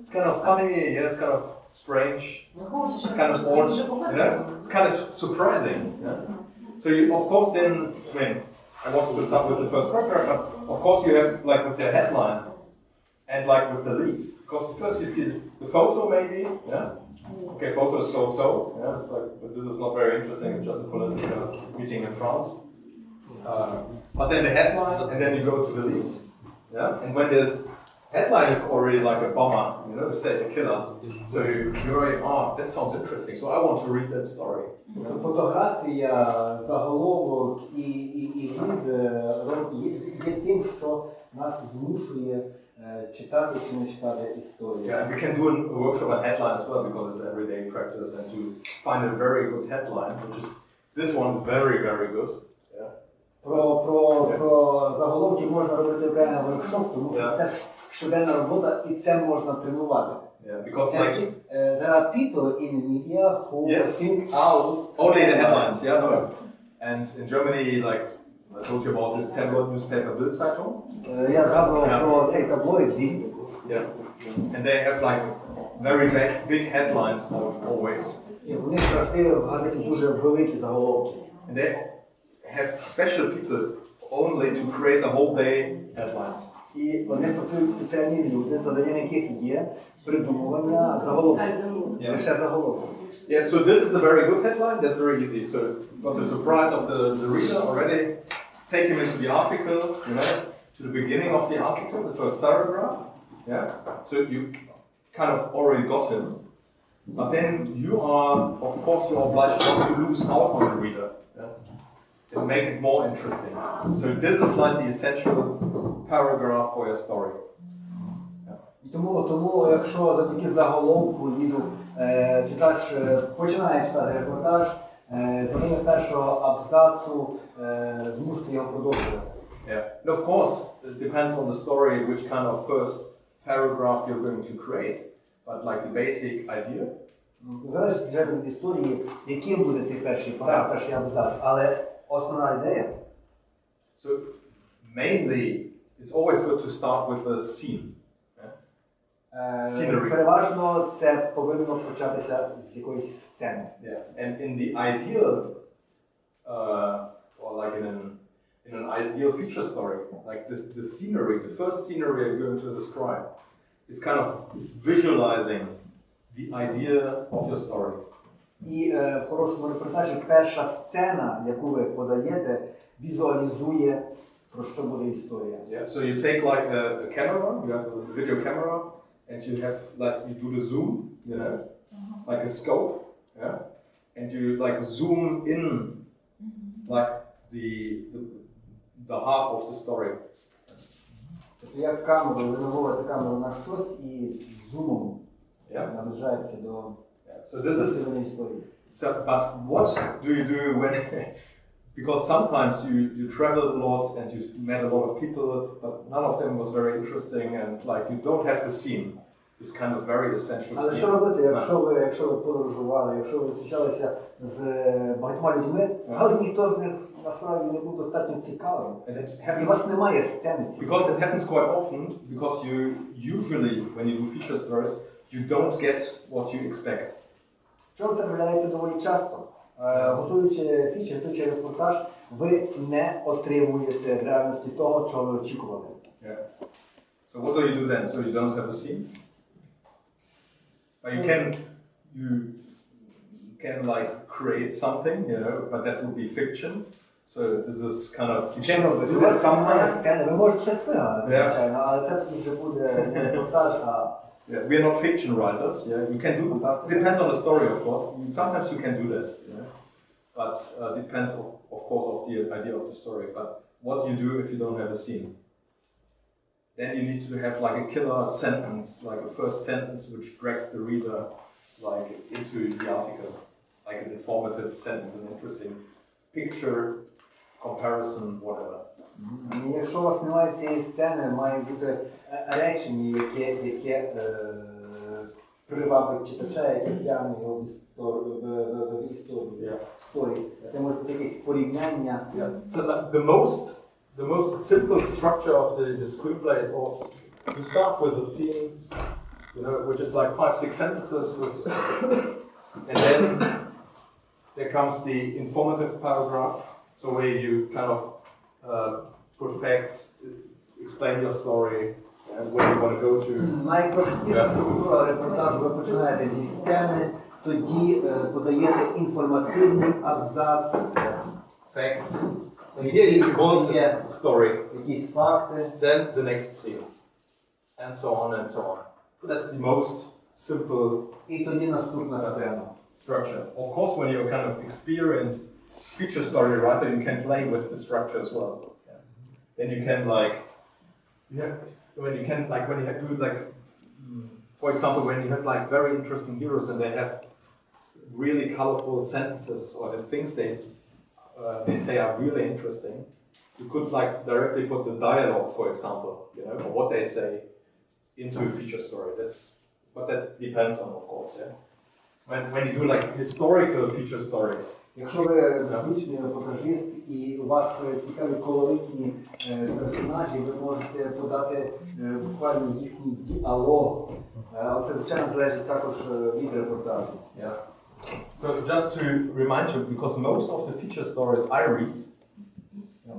it's kind of funny, yeah, it's kind of strange, Враховуючи, що kind of він odd, вже you помер. know? It's kind of surprising. Yeah? So you, of course, then, I mean, I wanted to start with the first paragraph, but of course you have, like, with the headline and, like, with the lead. Because first you see the photo, maybe, yeah? Okay, photo is so-so, yeah, it's like, but this is not very interesting, it's just a political meeting in France. But then the headline, and then you go to the lead, yeah? And when the headline is already like a bomber, you know, say a killer, so you're already, oh, that sounds interesting, so I want to read that story. Фотографія, заголовок і є тим, що нас змушує читати чи не читати історію. Yeah, and we can do a workshop on headline as well because it's everyday practice, and to find a very good headline, which is, this one's very, very good. Yeah. Про заголовки можна робити окремий воркшоп, тому що це щоденна робота і це можна тренувати. Yeah, because like There are people in media who Yes. think out only the headlines, yeah, no. And in Germany, like I told you about this tabloid newspaper Bild-Zeitung. Я згадував про цей таблоїд Bild. Yes. And they have like very big headlines always. І в них завжди в газеті дуже великі заголовки. And they have special people only to create the whole day headlines. І вони працюють спеціальні люди, заданням яких є придумування заголовків. Yeah. Лише заголовки. Yeah, so this is a very good headline, that's very easy. So got the surprise of the reader already, take him into the article, you know, to the beginning of the article, the first paragraph. Yeah. So you kind of already got him. But then you are, of course, you are obliged not to lose out on the reader. Yeah? And make it more interesting. So this is like the essential paragraph for your story. І тому, якщо завдяки заголовку читач починає читати репортаж, за ними першого абзацу змусити його продовжувати. Yeah. And of course, it depends on the story which kind of first paragraph you're going to create. But like the basic idea. Залежить вже від історії, яким буде цей перший параграф, перший абзац, але основна ідея. So mainly, it's always good to start with a scene. Scenery. Переважно це повинно початися з якоїсь сцени. Yeah. And in the ideal, or like in an ideal feature story, like the scenery, the first scenery I'm going to describe, is kind of visualizing the idea of your story. І в хорошому репортажі перша сцена, яку ви подаєте, візуалізує, про що буде історія. Yeah. So you take like a camera, you have a video camera, and you have like you do the zoom, you know, like a scope, yeah, and you like zoom in, like the heart of the story. Тобто як камеру, ви наводите камеру на щось і зумом наближається до So this is історії. so. But what do you do when? Because sometimes you traveled a lot and you met a lot of people, but none of them was very interesting, and like you don't have the scene, this kind of very essential Але що scene. робити, якщо ви подорожували, якщо ви зустрічалися з багатьма людьми, але ніхто з них насправді не був достатньо цікавим. And it І у happens вас немає сцени цієї. because it happens quite often. Because you usually, when you do feature stories, you don't get what you expect. Чому це трапляється доволі часто? Готуючи фічер, готуючи репортаж, ви не отримуєте в реальності того, чого ви очікували. Yeah. So what do you do then? So you don't have a scene? But you can like create something, you know, but that would be fiction. So this is kind of you can У do that вас немає sometimes. сцени, ви можете щось вигадати, звичайно, але це тоді вже буде не репортаж, а Yeah, we are not fiction writers. Yeah, you can do. Fantastic. Depends on the story, of course. Sometimes you can do that. Yeah, but depends of course of the idea of the story. But what do you do if you don't have a scene? Then you need to have like a killer sentence, like a first sentence which drags the reader like into the article, like an informative sentence, an interesting picture, comparison, whatever. І якщо у вас немає цієї сцени, має бути речення, яке привабить читача, яке втягне його в історію. Це може бути якесь порівняння. Yeah. So the most simple structure of the screenplay is you start with a scene, you know, which is like 5-6 sentences, and then there comes the informative paragraph, so where you kind of put facts, explain your story, and where you want to go to. Найпростіша структура репортажу, ви починаєте зі сцени, тоді подаєте інформативний абзац, Facts. And here you evolve the story. якісь факти. Then the next scene. And so on and so on. So that's the most simple І тоді наступна сцена. structure. Of course, when you're kind of experienced feature story writer, you can play with the structure as well. Yeah. Then you can for example, when you have like very interesting heroes and they have really colorful sentences or the things they say are really interesting, you could like directly put the dialogue, for example, you know, or what they say into a feature story. But that depends on, of course, yeah. When you do like historical feature stories. Якщо ви звичний репортажист і у вас цікаві колоритні персонажі, ви можете подати буквально їхній діалог. Але це, звичайно, залежить також від репортажу. Yeah. So just to remind you, because most of the feature stories I read,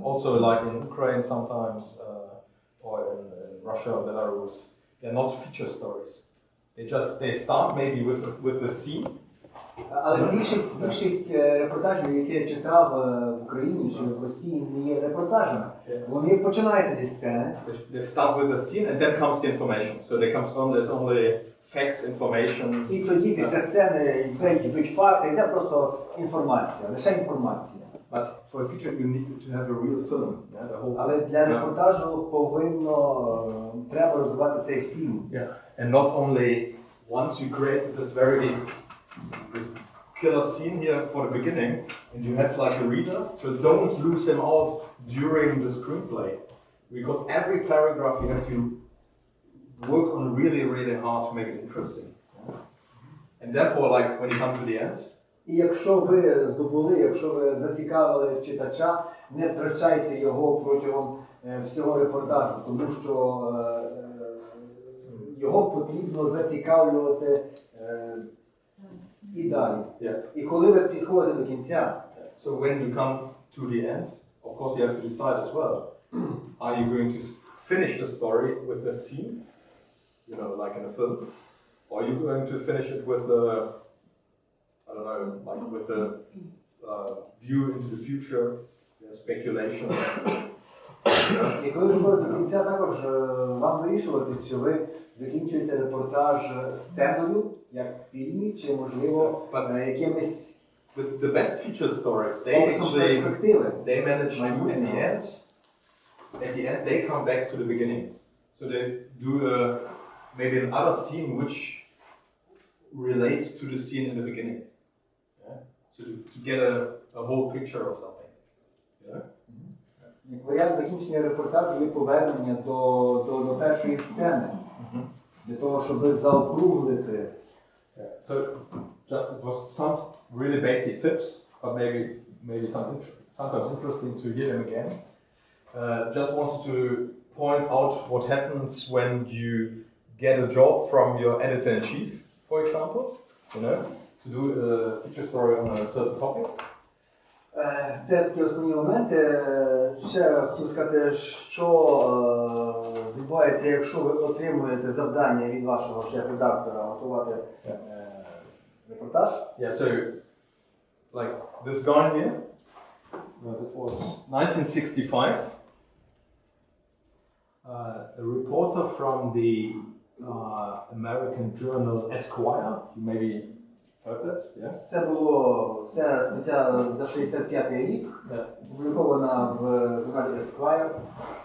also like in Ukraine sometimes, or in Russia or Belarus, they're not feature stories. They start maybe with the scene. Але більшість репортажів, які я читав в Україні чи в Росії, не є репортажами. Вони починаються зі сцени. They start with the scene and then comes the information. So there's only facts, information. І тоді після сцени йдуть факти, йде просто інформація, лише інформація. But for a feature you need to have a real film. Yeah, the whole. Але для репортажу треба розвивати цей фільм. Yeah. And not only once you created this killer scene here for the beginning, and you have like a reader, so don't lose him out during the screenplay, because every paragraph you have to work on really, really hard to make it interesting. And therefore, like when you come to the end. І якщо ви зацікавили читача, не втрачайте його протягом всього репортажу, тому що його потрібно зацікавлювати і далі. Yeah. І коли ви підходите до кінця, so when you come to the end, of course you have to decide as well. Are you going to finish the story with a scene, you know, like in a film, or are you going to finish it with I don't know, like with a view into the future, speculation. І коли доходить до кінця, також вам вирішувати, чи ви закінчуєте репортаж сценою, як в фільмі, чи, можливо, якимись The best feature stories, описом перспективи. they manage to, at the end, they come back to the beginning. So they do maybe another scene which relates to the scene in the beginning. Yeah? So to get a whole picture of something. Yeah? Як варіант закінчення репортажу є повернення до першої сцени, для того, щоб заокруглити. So just it was some really basic tips, but maybe sometimes interesting to hear them again. Just wanted to point out what happens when you get a job from your editor-in-chief, for example, to do a feature story on a certain topic. Це такі основні моменти. Ще хотів сказати, що відбувається, якщо ви отримуєте завдання від вашого шеф-редактора готувати репортаж. Yeah, so like this guy here, it was 1965. A reporter from the American journal Esquire. You maybe heard that, yeah? Це стаття за 65-й рік, опублікована в журналі Esquire.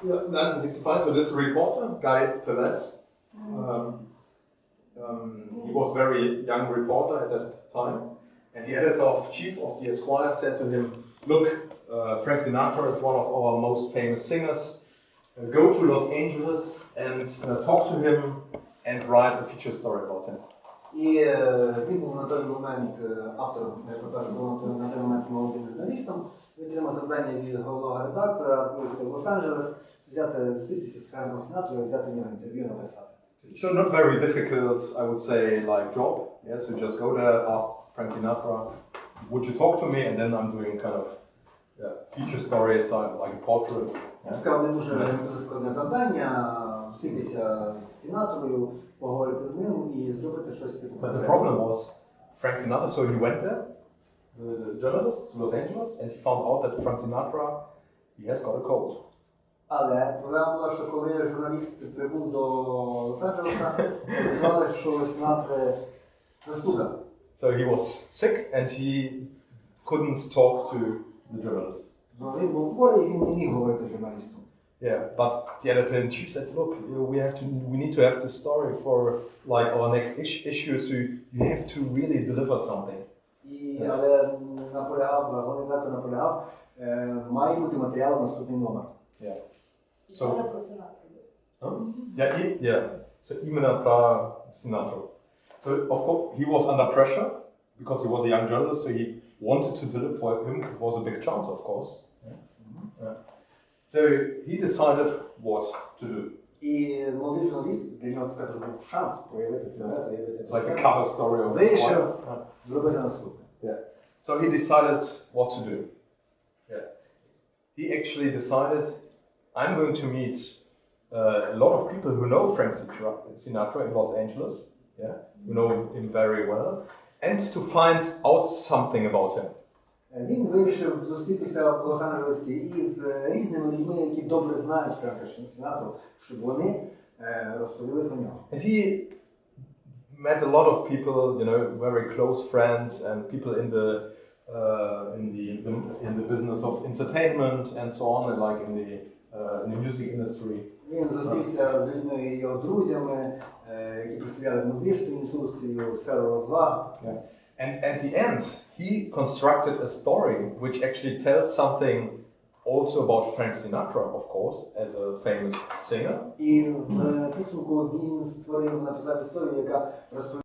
Yeah, 1965. So this reporter, Guy Tellez, he was a very young reporter at that time, and the editor-chief of the Esquire said to him, "Look, Frank Sinatra is one of our most famous singers. Go to Los Angeles and talk to him and write a feature story about him." І він був на той момент автором репортажу, був на той момент молодим журналістом. Він отримав завдання від головного редактора поїхати в Лос-Анджелес, зустрітися з Френком Сінатрою, взяти в нього інтерв'ю, написати. So not very difficult, I would say, like job. Yeah, so just go there, ask Frank Sinatra, would you talk to me? And then I'm doing kind of feature stories, like a portrait. Я сказав, не дуже складне завдання, зустрітися з Сінатрою, поговорити з ним і зробити щось типу. But the problem was, Frank Sinatra, so he went there, the journalist, to Los Angeles, and he found out that Frank Sinatra, he has got a cold. Але проблема була, що коли журналіст прибув до Лос-Анджелеса, сказали, що Сінатра застуда. So he was sick and he couldn't talk to the journalist. Він був хворий, і він не міг говорити журналісту. Yeah, but the editor-in-chief said, look, we need to have the story for like our next issue, so you have to really deliver something. Але головний редактор наполягав, має бути матеріал наступний номер. Yeah. So, Yeah. So іменно про Sinatra. So of course he was under pressure because he was a young journalist, so he wanted to deliver for him. It was a big chance, of course. Yeah. So he decided what to do. І молодий журналіст, для нього це також був шанс проявити себе, заявити It's like the cover story of the вирішив зробити наступне. Yeah. So he decided what to do. Yeah. He actually decided, I'm going to meet a lot of people who know Frank Sinatra in Los Angeles, who know him very well, and to find out something about him. Він вирішив зустрітися в Лос-Анджелесі із різними людьми, які добре знають Френка Сінатру, щоб вони розповіли про нього. And he met a lot of people, very close friends and people in the business of entertainment and so on, and like in the music industry. Він зустрівся з людьми, його друзями, які представляли музичну індустрію, сферу розваг. And at the end, he constructed a story which actually tells something also about Frank Sinatra, of course, as a famous singer. І в підсумку він написав історію, яка розповідає